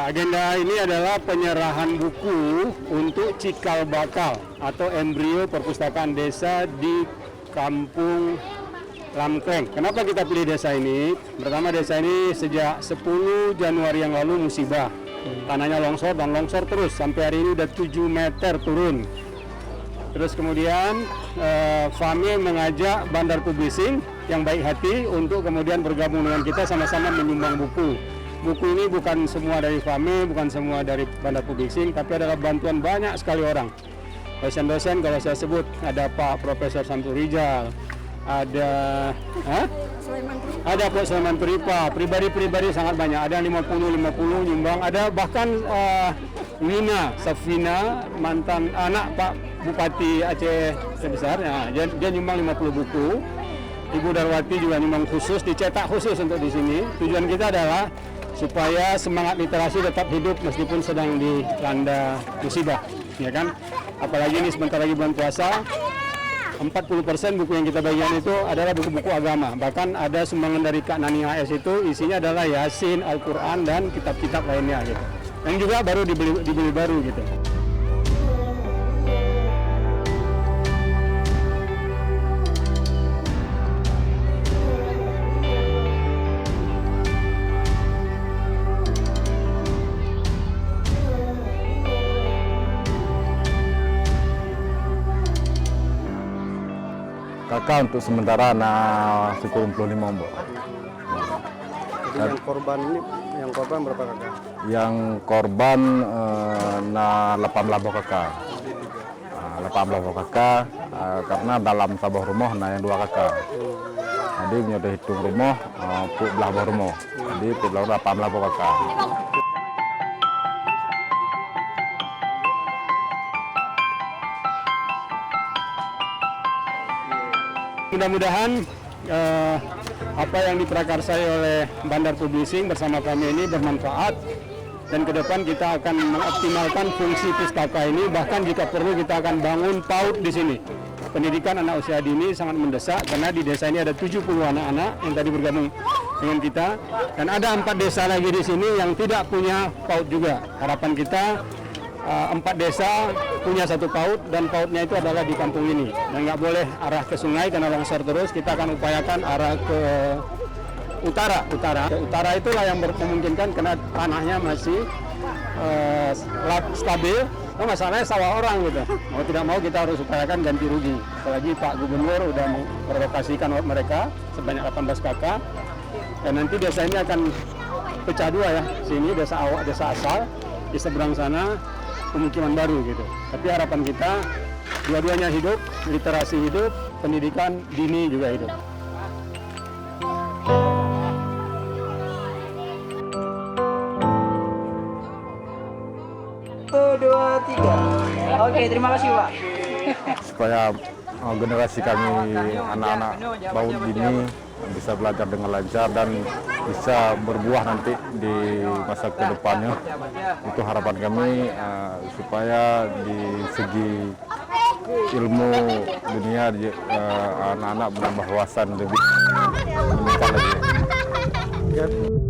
agenda ini adalah penyerahan buku untuk cikal bakal atau embrio perpustakaan desa di Kampung Lamkleng. Kenapa kita pilih desa ini? Pertama, desa ini sejak 10 Januari yang lalu musibah. Tanahnya longsor dan longsor terus, sampai hari ini udah 7 meter turun. Terus kemudian FAME mengajak Bandar Publishing yang baik hati untuk kemudian bergabung dengan kita sama-sama menyumbang buku. Buku ini bukan semua dari FAME, bukan semua dari Bandar Publishing, tapi adalah bantuan banyak sekali orang. Dosen-dosen kalau saya sebut, ada Pak Profesor Samsurijal, ada Pak Sulaiman Turipa, pribadi-pribadi sangat banyak, ada 50 nyumbang, ada bahkan Nina Safina, mantan anak Pak Bupati Aceh sebesar, dia nyumbang 50 buku. Ibu Darwati juga nyumbang khusus, dicetak khusus untuk di sini. Tujuan kita adalah supaya semangat literasi tetap hidup meskipun sedang dilanda musibah, ya kan? Apalagi ini sebentar lagi bulan puasa, 40% buku yang kita bagikan itu adalah buku-buku agama. Bahkan ada sumbangan dari Kak Nani AS itu isinya adalah Yasin, Al-Quran, dan kitab-kitab lainnya gitu. Yang juga baru dibeli baru gitu. Kakak untuk sementara anak 95 Mbak. Jadi yang korban berapa kakak? Yang korban 18 kakak. 18 kakak karena dalam sebuah rumah yang 2 kakak. Jadi punya hitung rumah, belah rumah. Jadi belah 18 kakak. Mudah-mudahan apa yang diprakarsai oleh Bandar Publishing bersama kami ini bermanfaat, dan ke depan kita akan mengoptimalkan fungsi pustaka ini. Bahkan jika perlu kita akan bangun PAUD di sini. Pendidikan anak usia dini sangat mendesak karena di desa ini ada 70 anak-anak yang tadi bergabung dengan kita, dan ada 4 desa lagi di sini yang tidak punya PAUD juga. Harapan kita 4 desa punya 1 PAUD, dan PAUDnya itu adalah di kampung ini, dan nggak boleh arah ke sungai karena longsor terus. Kita akan upayakan arah ke utara itulah yang memungkinkan karena tanahnya masih stabil. Nah, masalahnya sawah orang gitu, mau tidak mau kita harus upayakan ganti rugi. Apalagi Pak Gubernur udah merelokasikan mereka sebanyak 18 kakak, dan nanti desa ini akan pecah 2 ya, sini desa awak, desa asal, di seberang sana pemukiman baru gitu. Tapi harapan kita dua-duanya hidup, literasi hidup, pendidikan dini juga hidup. Oke, terima kasih Pak. Supaya generasi kami anak-anak PAUD ini bisa belajar dengan lancar dan bisa berbuah nanti di masa kedepannya. Itu harapan kami supaya di segi ilmu dunia anak-anak menambah wawasan lebih meningkat lagi.